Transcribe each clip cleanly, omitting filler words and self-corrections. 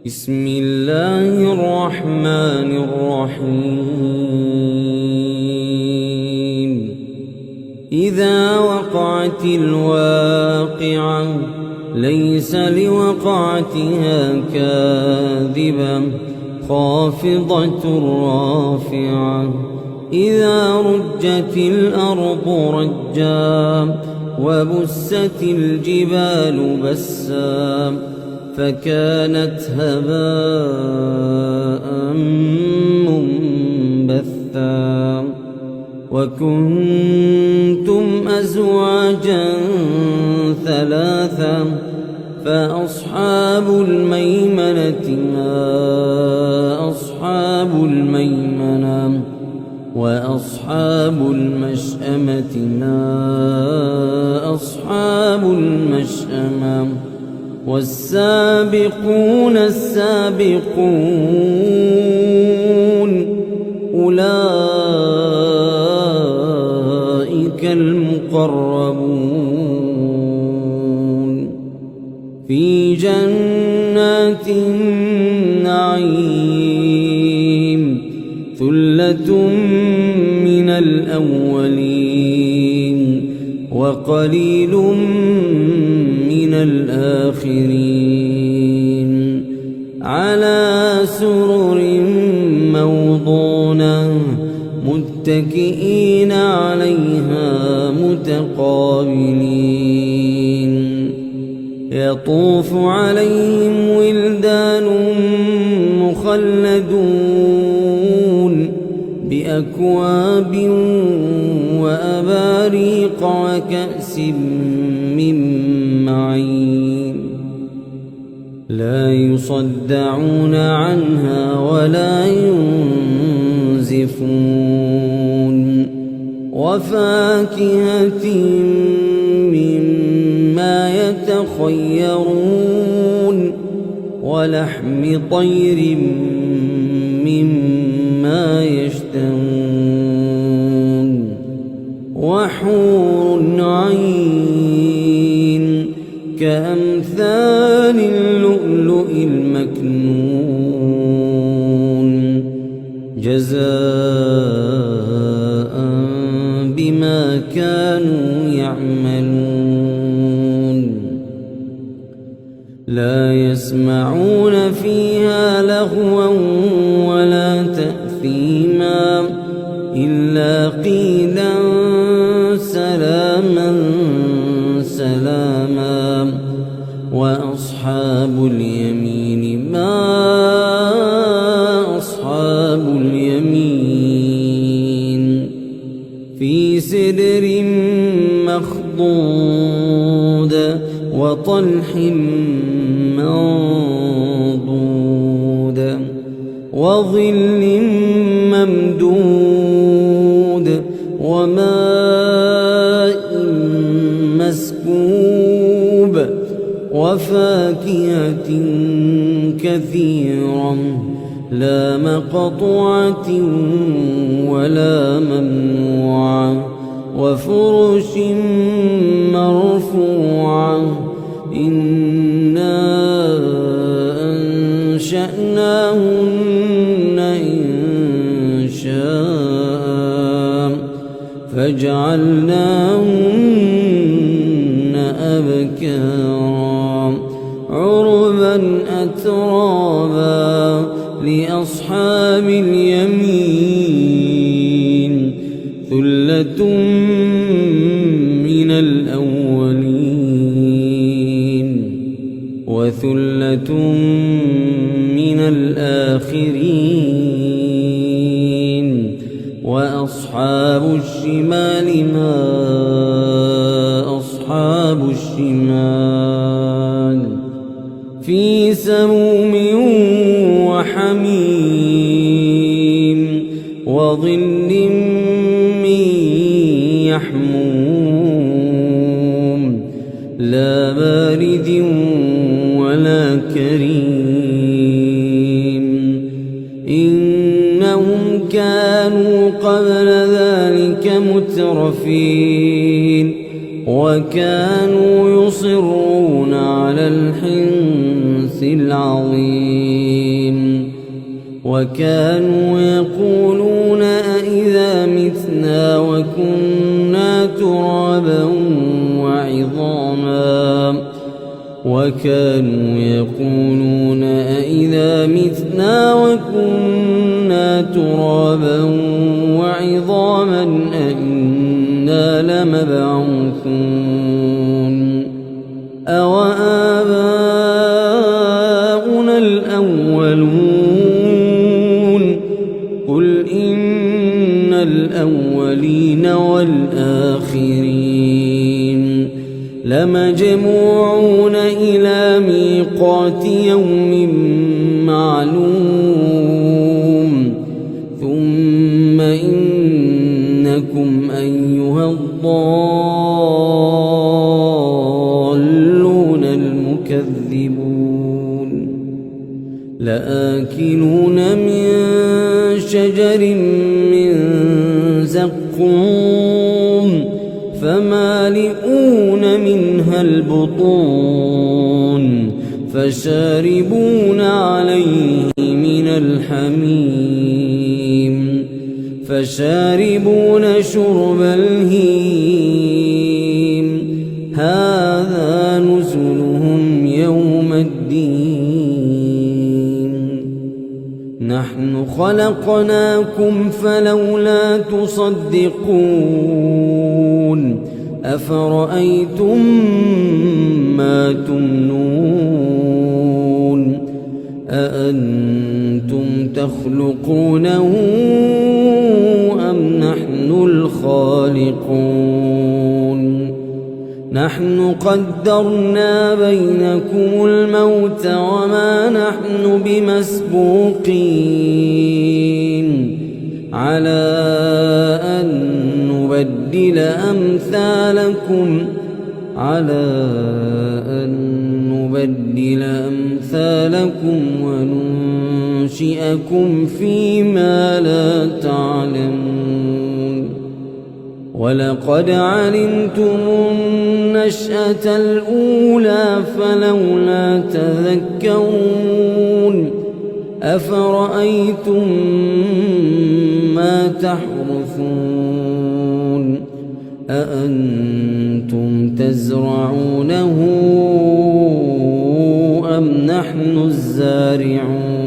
بسم الله الرحمن الرحيم إذا وقعت الواقعة ليس لوقعتها كاذبة خافضة رافعة إذا رجت الأرض رجا وبست الجبال بسا فكانت هباء منبثا وكنتم أزواجا ثلاثا فأصحاب الميمنة ما أصحاب الميمنة وأصحاب المشأمة ما أصحاب المشأمة والسابقون السابقون أولئك المقربون في جنات النعيم ثلة من الأولين وقليل من الآخرين على سرر موضونة متكئين عليها متقابلين يطوف عليهم ولدان مخلدون بأكواب وأباريق وكأس من معين لا يصدعون عنها ولا ينزفون وفاكهة مما يتخيرون ولحم طير مما يشتهون وحور عين كأمثال اللؤلؤ المكنون جزاء بما كانوا يعملون لا يسمعون فيها لغوا ولا تأثيما إلا قيلا سلاما سلاما وأصحاب اليمين ما أصحاب اليمين في سدر مخضود وطلح منضود وظل ممدود وماء مسكوب وفاكهة كثيرة لا مقطوعة ولا ممنوعة وفرش مرفوعة إنا أنشأناهن إنشاء فجعلناهن أبكارا عربا أترابا لأصحاب اليمين ثلة من الأولين وثلة من الآخرين وأصحاب الشمال ما أصحاب الشمال في سموم وحميم وظل من يحموم لا بارد ولا كريم إنهم كانوا قبل ذلك مترفين وكانوا يصرون على الحنث الإرث العظيم وكانوا يقولون أإذا متنا وكنا ترابا وعظاما وكانوا يقولون أإذا متنا وكنا ترابا وعظاما أإنا لمبعوثون أوآباؤنا الأولون قل إن الأولين والآخرين لمجموعون إلى ميقات يوم معلوم ثم إنكم أيها الضالون المكذبون لآكلون من شجر من زقوم فمالئون منها البطون فشاربون عليه من الحميم فشاربون شرب الهيم هذا نزلهم يوم الدين نحن خلقناكم فلولا تصدقون أفرأيتم ما تمنون أأنتم تخلقونه أم نحن الخالقون نحن قدرنا بينكم الموت وما نحن بمسبوقين على أن نبدل أمثالكم وننشئكم فيما لا تعلمون ولقد علمتم النشأة الأولى فلولا تذكرون أفرأيتم ما تحرثون أأنتم تزرعونه أم نحن الزارعون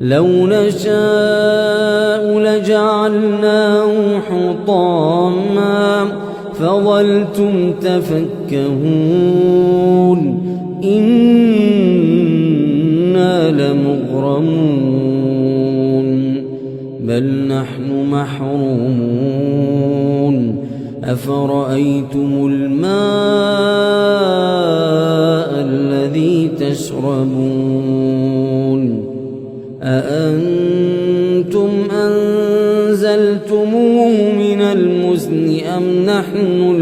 لو نشاء لجعلناه حطاما فظلتم تفكهون إنا لمغرمون بل نحن محرومون أفرأيتم الماء الذي تشربون أأنتم أنزلتموه من المزن أم نحن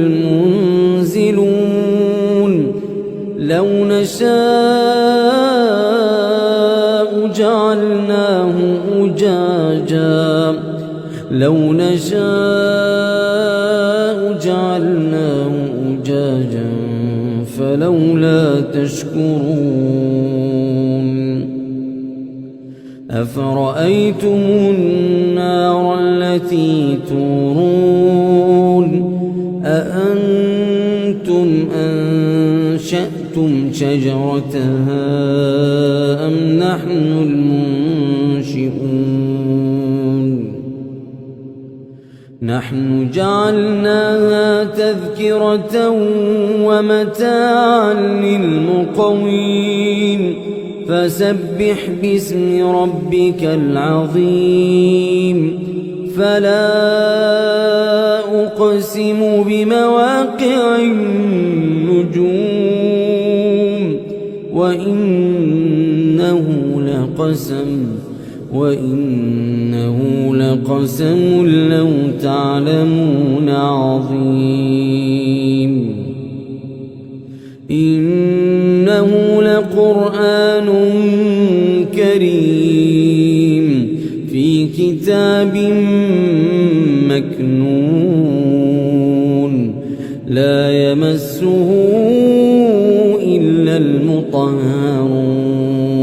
المنزلون لو نشاء جعلناه أجاجا فلولا تشكرون أفرأيتم النار التي تورون أأنتم أنشأتم شجرتها أم نحن المنشئون نحن جعلناها تذكرة ومتاعا للمقوين فسبح باسم ربك العظيم فلا أقسم بمواقع النجوم وإنه لقسم لو تعلمون عظيم إنه لقرآن كريم في كتاب مكنون لا يمسه إلا المطهرون هارون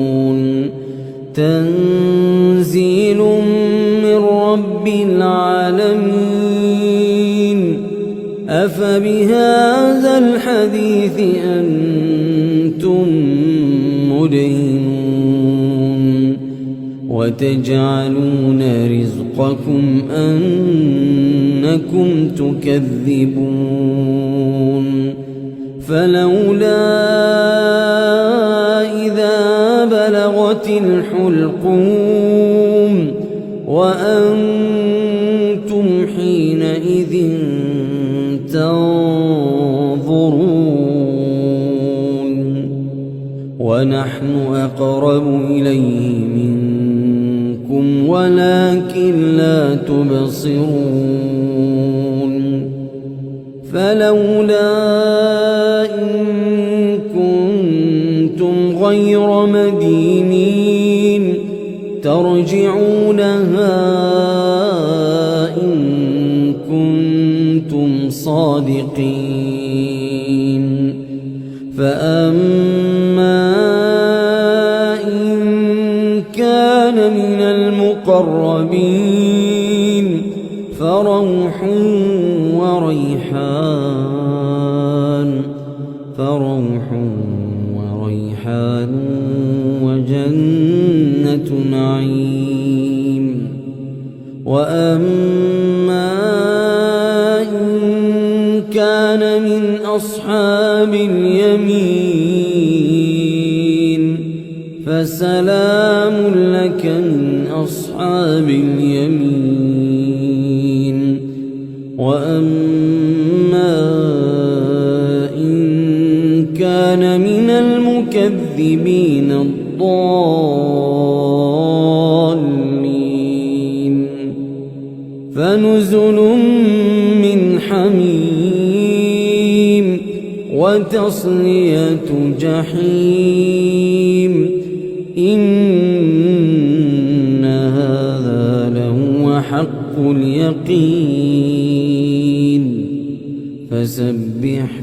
تنزيل من رب العالمين أفبهذا الحديث أنتم مدهنون وتجعلون رزقكم أنكم تكذبون فلولا إذا بلغت الحلقوم وأنتم حينئذ تنظرون ونحن أقرب إليه منكم ولكن لا تبصرون فلولا إن كنتم غير مدينين ترجعونها إن كنتم صادقين فأما إن كان من المقربين فروح وريحان وجنة نعيم وأما إن كان من أصحاب اليمين فسلام لك من أصحاب اليمين وأما إن كان من المكذبين الضالين فنزل من حميم وتصلية جحيم إن هذا لهو حق اليقين فسبح